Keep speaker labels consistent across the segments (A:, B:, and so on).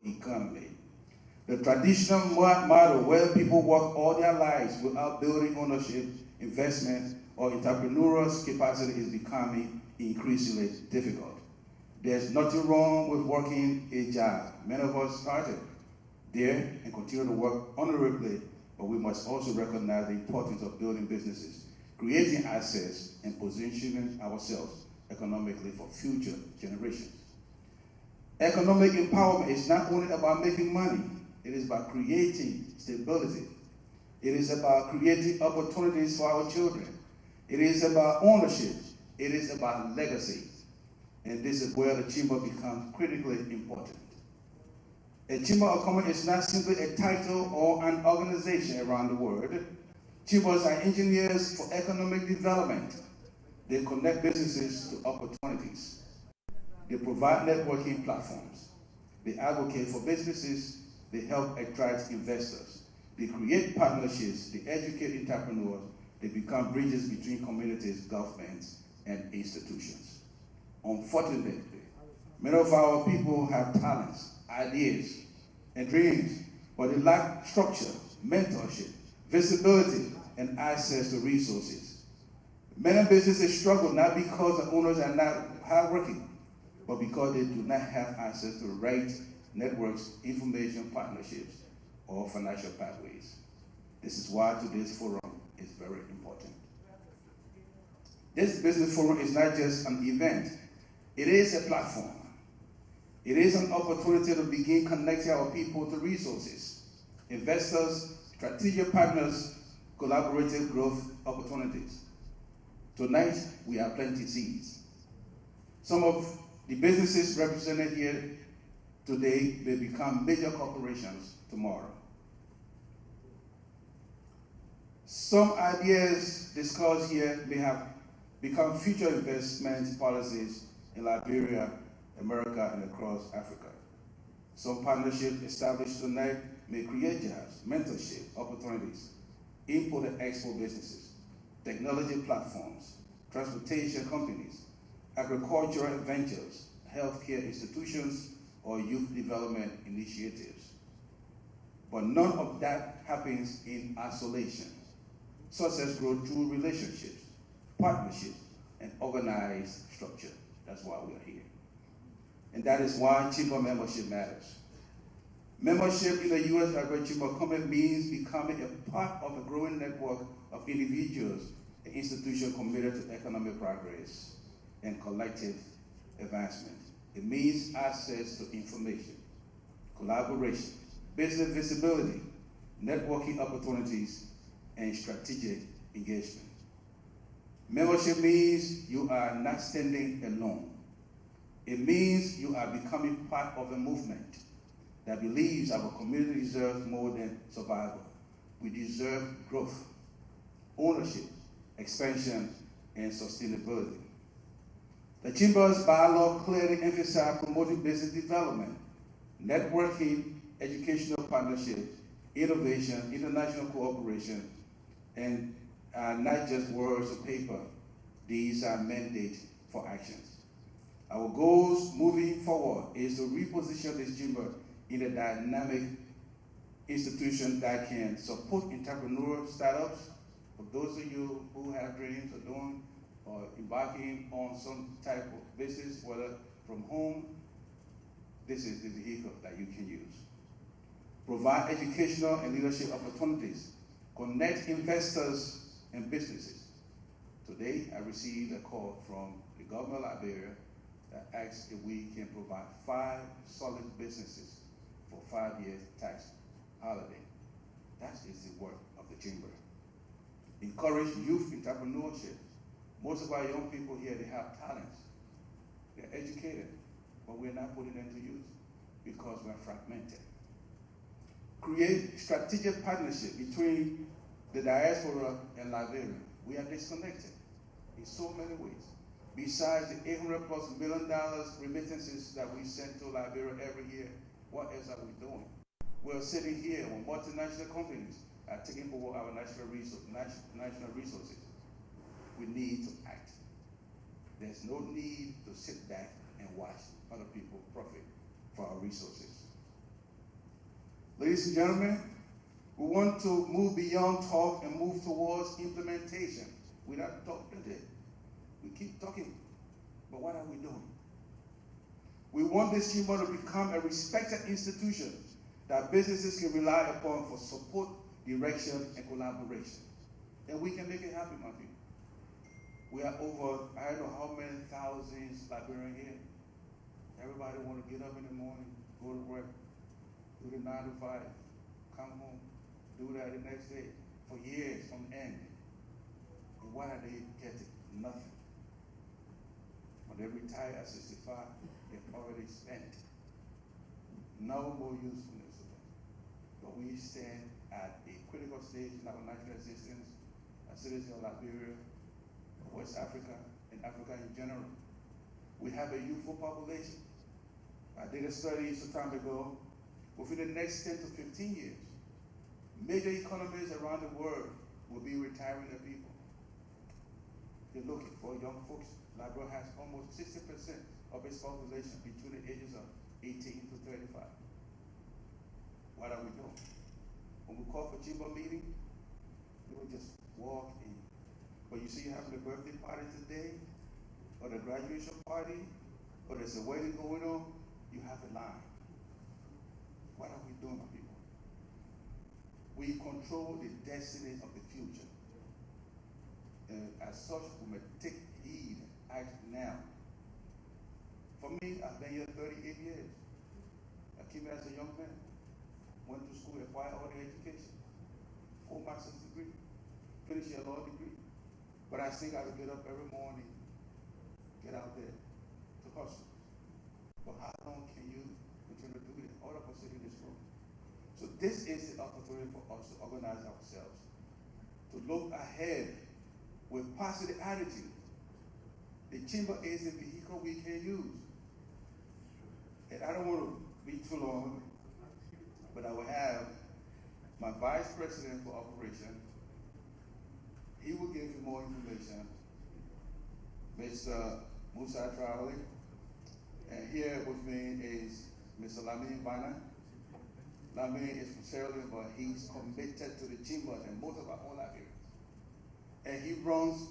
A: economy. The traditional model where people work all their lives without building ownership, investment, or entrepreneurial capacity is becoming increasingly difficult. There's nothing wrong with working a job. Many of us started there and continue to work honorably, but we must also recognize the importance of building businesses, creating assets, and positioning ourselves economically for future generations. Economic empowerment is not only about making money, it is about creating stability. It is about creating opportunities for our children. It is about ownership. It is about legacy. And this is where the chamber becomes critically important. A chamber of commerce is not simply a title or an organization around the world. Chambers are engineers for economic development. They connect businesses to opportunities. They provide networking platforms. They advocate for businesses. They help attract investors. They create partnerships. They educate entrepreneurs. They become bridges between communities, governments, and institutions. Unfortunately, many of our people have talents, ideas, and dreams, but they lack structure, mentorship, visibility, and access to resources. Many businesses struggle not because the owners are not hardworking, but because they do not have access to the right networks, information, partnerships, or financial pathways. This is why today's forum is very important. This business forum is not just an event, it is a platform. It is an opportunity to begin connecting our people to resources, investors, strategic partners, collaborative growth opportunities. Tonight, we have plenty seeds. Some of the businesses represented here today may become major corporations tomorrow. Some ideas discussed here may have become future investment policies in Liberia, America, and across Africa. Some partnerships established tonight may create jobs, mentorship opportunities, import and export businesses, technology platforms, transportation companies, agricultural ventures, healthcare institutions, or youth development initiatives. But none of that happens in isolation. Success grows through relationships, partnerships, and organized structure. That's why we are here. And that is why chamber membership matters. Membership in the U.S. Liberian Chamber of Commerce means becoming a part of a growing network of individuals and institutions committed to economic progress and collective advancement. It means access to information, collaboration, business visibility, networking opportunities, and strategic engagement. Membership means you are not standing alone. It means you are becoming part of a movement that believes our community deserves more than survival. We deserve growth, ownership, expansion, and sustainability. The Chamber's bylaw clearly emphasizes promoting business development, networking, educational partnership, innovation, international cooperation, and not just words of paper. These are mandates for actions. Our goals moving forward is to reposition this chamber in a dynamic institution that can support entrepreneurial startups. For those of you who have dreams of doing or embarking on some type of business, whether from home, this is the vehicle that you can use. Provide educational and leadership opportunities. Connect investors and businesses. Today, I received a call from the government of Liberia that asks if we can provide 5 solid businesses for 5 years tax holiday. That is the work of the chamber. Encourage youth entrepreneurship. Most of our young people here, they have talents. They're educated, but we're not putting them to use because we're fragmented. Create strategic partnership between the diaspora and Liberia. We are disconnected in so many ways. Besides the $800+ million remittances that we send to Liberia every year, what else are we doing? We're sitting here when multinational companies are taking over our national resources. We need to act. There's no need to sit back and watch other people profit for our resources. Ladies and gentlemen, we want to move beyond talk and move towards implementation. We're not talking today. We keep talking, but what are we doing? We want this chamber to become a respected institution that businesses can rely upon for support, direction, and collaboration. And we can make it happen, my people. We are over, I don't know how many thousands Liberian here. Everybody want to get up in the morning, go to work, do the 9 to 5, come home, do that the next day, for years on end. And what are they getting? Nothing. When they retire at 65, they've already spent. No more usefulness of them. But we stand at a critical stage in our national existence as citizens of Liberia, West Africa, and Africa in general. We have a youthful population. I did a study some time ago. Within the next 10 to 15 years, major economies around the world will be retiring their people. They're looking for young folks. Liberia has almost 60% of its population between the ages of 18 to 35. What are we doing? When we call for chamber meeting, people just walk in. But you see, you having a birthday party today, or the graduation party, or there's a wedding going on, you have a line. What are we doing, my people? We control the destiny of the future. And as such, we may take heed and act now. For me, I've been here 38 years. I came here as a young man, went to school, acquired all the education, 4 master's degree, finished a law degree. But I still got to get up every morning, get out there to hustle. But how long can you continue to do it? All of us sitting in this room. So this is the opportunity for us to organize ourselves, to look ahead with positive attitude. The chamber is a vehicle we can use. And I don't want to be too long, but I will have my vice president for operation. He will give you more information, Mr. Musa Traore. And here with me is Mr. Lamin Bana. Lamin is from Sierra Leone, but he's committed to the chamber and most of our own Liberians. And he runs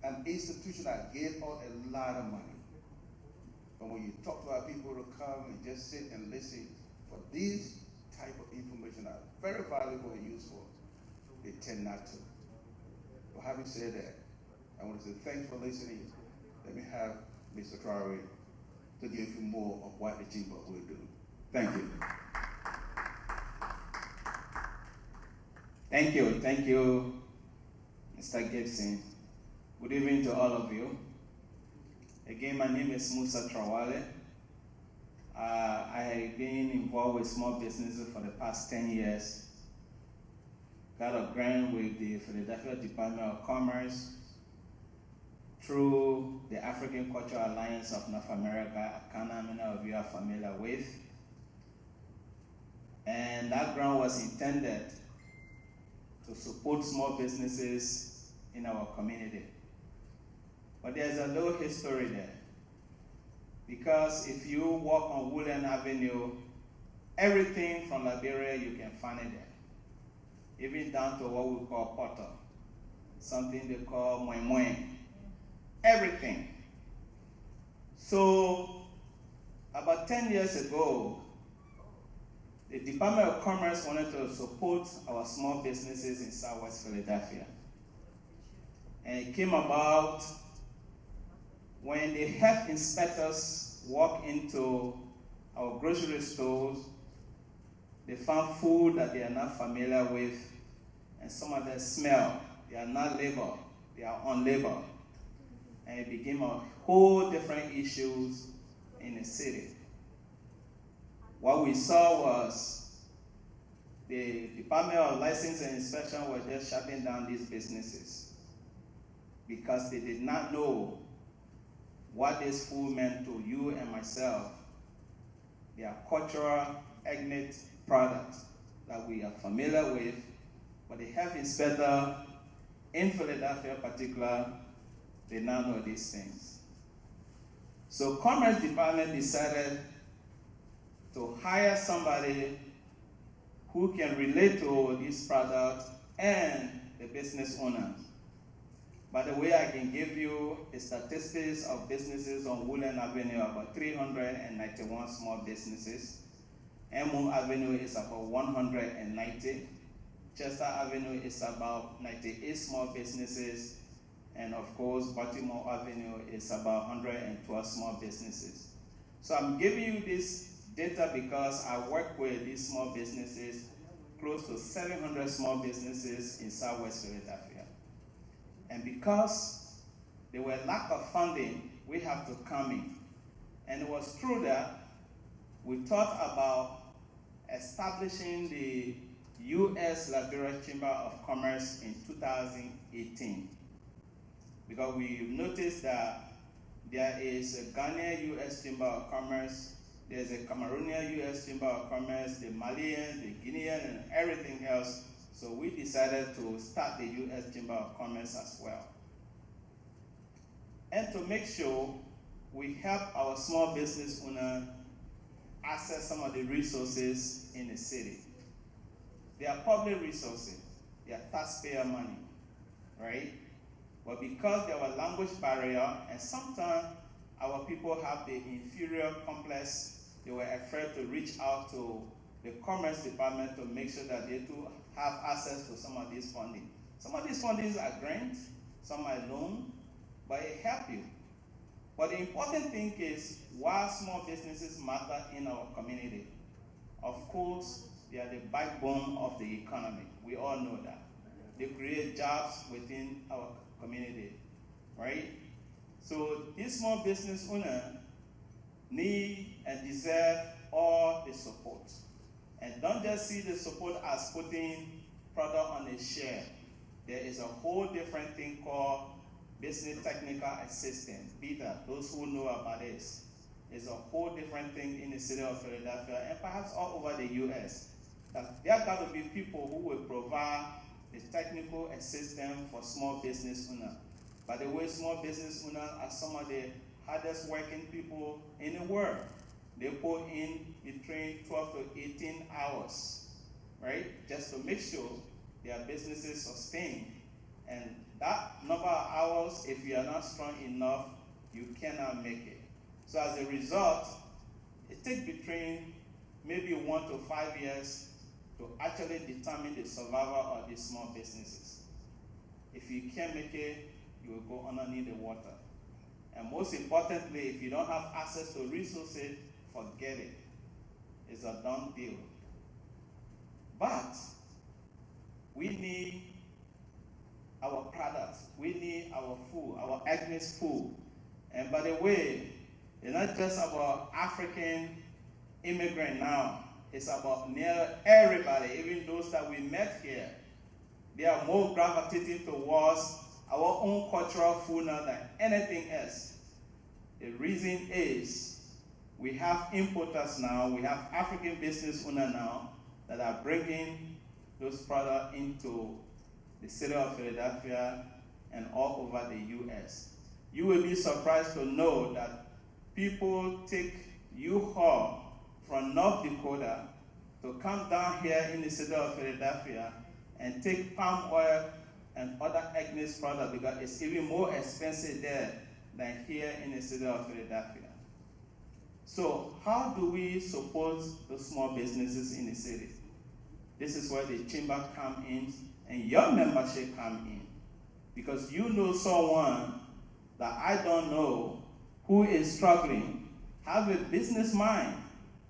A: an institution that gave out a lot of money. But when you talk to our people to come and just sit and listen for these type of information that are very valuable and useful, they tend not to. But having said that, I want to say thanks for listening. Let me have Mr. Traore to give you more of what the chamber will do. Thank you.
B: Thank you, Mr. Gibson. Good evening to all of you. Again, my name is Musa Traore. I have been involved with small businesses for the past 10 years. Got a grant with the Philadelphia Department of Commerce through the African Cultural Alliance of North America, a kind many of you are familiar with. And that grant was intended to support small businesses in our community. But there's a little history there. Because if you walk on Woodland Avenue, everything from Liberia, you can find it there. Even down to what we call potter, something they call moin moin. Everything. So, about 10 years ago, the Department of Commerce wanted to support our small businesses in Southwest Philadelphia. And it came about when the health inspectors walk into our grocery stores. They found food that they are not familiar with, and some of them smell. They are not labeled, they are unlabeled. And it became a whole different issues in the city. What we saw was the Department of License and Inspection were just shutting down these businesses because they did not know what this food meant to you and myself. They are cultural, ethnic products that we are familiar with, but the health inspector in Philadelphia in particular did not know these things. So Commerce Department decided to hire somebody who can relate to this product and the business owners. By the way, I can give you statistics of businesses on Woodland Avenue, about 391 small businesses. Emu Avenue is about 190. Chester Avenue is about 98 small businesses. And of course, Baltimore Avenue is about 112 small businesses. So I'm giving you this data because I work with these small businesses, close to 700 small businesses in Southwest Philadelphia. And because there were lack of funding, we have to come in. And it was true that we thought about establishing the U.S. Liberia Chamber of Commerce in 2018. Because we noticed that there is a Ghanaian U.S. Chamber of Commerce, there's a Cameroonian U.S. Chamber of Commerce, the Malian, the Guinean, and everything else. So we decided to start the U.S. Chamber of Commerce as well. And to make sure we help our small business owner access some of the resources in the city. They are public resources, they are taxpayer money, right? But because there was language barrier, and sometimes our people have the inferior complex, they were afraid to reach out to the Commerce Department to make sure that they too have access to some of these funding. Some of these fundings are grants, some are loan, but it helps you. But the important thing is, why small businesses matter in our community. Of course, they are the backbone of the economy. We all know that. They create jobs within our community, right? So these small business owners need and deserve all the support. And don't just see the support as putting product on a shelf. There is a whole different thing called business technical assistance. BETA, those who know about this, is a whole different thing in the city of Philadelphia and perhaps all over the U.S. That there are got to be people who will provide the technical assistance for small business owners. By the way, small business owners are some of the hardest working people in the world. They put in between 12 to 18 hours, right? Just to make sure their businesses sustain. And that number of hours, if you are not strong enough, you cannot make it. So as a result, it takes between maybe 1 to 5 years to actually determine the survival of these small businesses. If you can't make it, you will go underneath the water. And most importantly, if you don't have access to resources, forget it. It's a done deal. But we need our products. We need our food, our ethnic food. And by the way, it's not just about African immigrants now. It's about near everybody, even those that we met here. They are more gravitating towards our own cultural food now than anything else. The reason is we have importers now, we have African business owners now that are bringing those products into the city of Philadelphia and all over the U.S. You will be surprised to know that people take U-Haul from North Dakota to come down here in the city of Philadelphia and take palm oil and other ethnic products because it's even more expensive there than here in the city of Philadelphia. So how do we support the small businesses in the city? This is where the chamber comes in and your membership comes in. Because you know someone that I don't know who is struggling, have a business mind,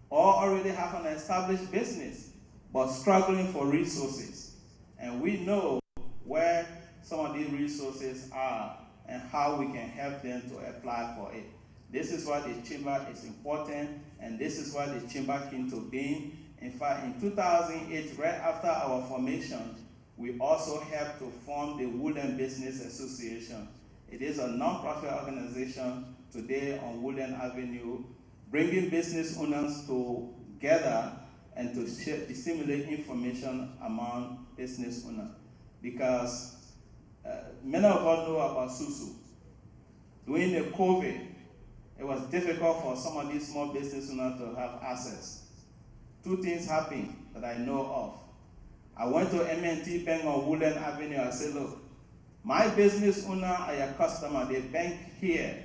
B: or already have an established business, but struggling for resources. And we know where some of these resources are and how we can help them to apply for it. This is why the chamber is important, and this is why the chamber came to being. In fact, in 2008, right after our formation, we also helped to form the Woodland Business Association. It is a non-profit organization today on Woodland Avenue, bringing business owners together and to disseminate information among business owners. Because many of us know about SUSU. During the COVID, it was difficult for some of these small business owners to have access. two things happened that I know of. I went to M&T Bank on Woodland Avenue. I said, look, my business owner are your customer. They bank here.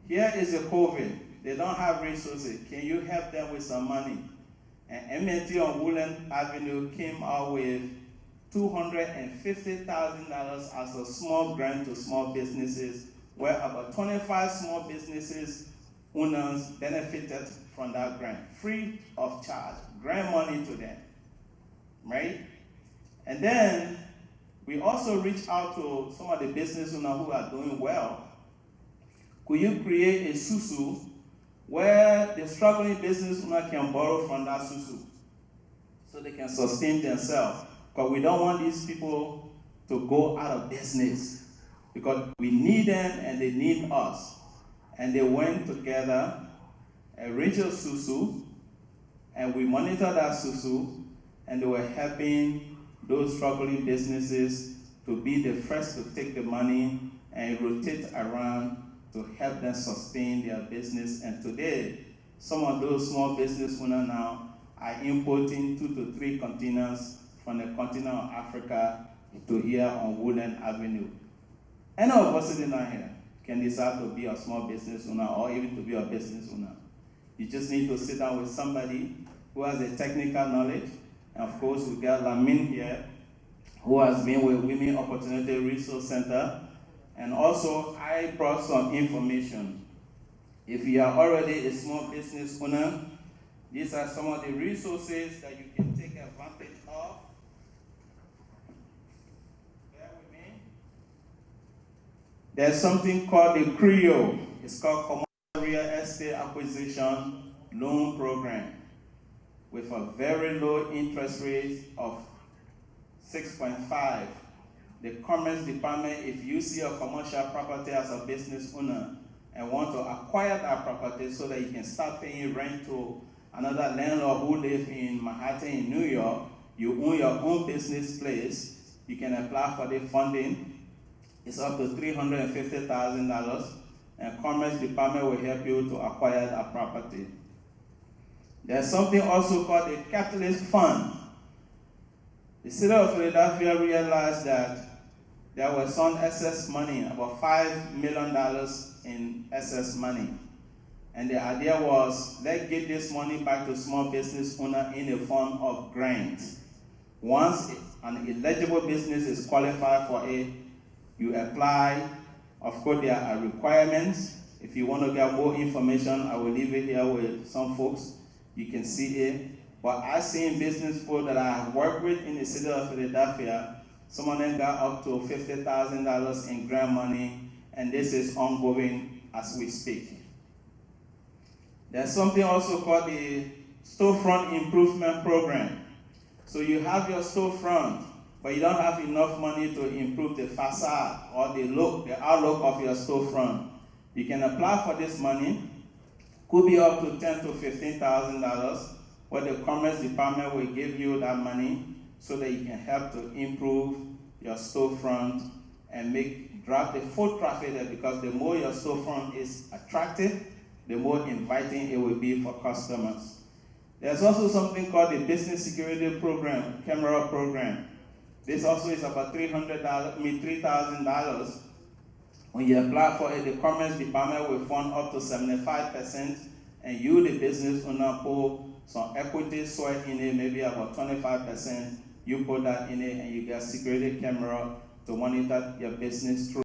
B: Here is the COVID. They don't have resources. Can you help them with some money? And M&T on Woodland Avenue came out with $250,000 as a small grant to small businesses, where about 25 small businesses owners benefited from that grant, free of charge, grant money to them, right? And then we also reached out to some of the business owners who are doing well. Could you create a susu where the struggling business owner can borrow from that susu so they can sustain themselves? Because we don't want these people to go out of business, because we need them and they need us. And they went together, arranged a susu, and we monitored that susu, and they were helping those struggling businesses to be the first to take the money and rotate around to help them sustain their business. And today, some of those small business owners now are importing 2 to 3 containers from the continent of Africa to here on Woodland Avenue. Any of us sitting down here can decide to be a small business owner or even to be a business owner. You just need to sit down with somebody who has a technical knowledge. And of course, we got Lamin here, who has been with Women Opportunity Resource Center. And also, I brought some information. If you are already a small business owner, these are some of the resources that you can take advantage of. Bear with me. There's something called the CREO. It's called Commercial Real Estate Acquisition Loan Program, with a very low interest rate of 6.5. The Commerce Department, if you see a commercial property as a business owner and want to acquire that property so that you can start paying rent to another landlord who lives in Manhattan in New York, you own your own business place, you can apply for the funding. It's up to $350,000, and Commerce Department will help you to acquire that property. There's something also called the Catalyst Fund. The city of Philadelphia realized that there was some excess money, about $5 million in excess money. And the idea was, let's give this money back to small business owner in the form of grant. Once an eligible business is qualified for it, you apply. Of course, there are requirements. If you want to get more information, I will leave it here with some folks. You can see it. But I've seen business people that I have worked with in the city of Philadelphia, some of them got up to $50,000 in grant money, and this is ongoing as we speak. There's something also called the Storefront Improvement Program. So you have your storefront, but you don't have enough money to improve the facade or the outlook of your storefront. You can apply for this money. Could be up to $10,000 to $15,000, where the Commerce Department will give you that money so that you can help to improve your storefront and drive the foot traffic there, because the more your storefront is attractive, the more inviting it will be for customers. There's also something called the Business Security Program, Camera Program. This also is about $3,000. When you apply for it, the Commerce Department will fund up to 75%, and you, the business owner, put some equity soil in it, maybe about 25%. You put that in it, and you get security camera to monitor your business through.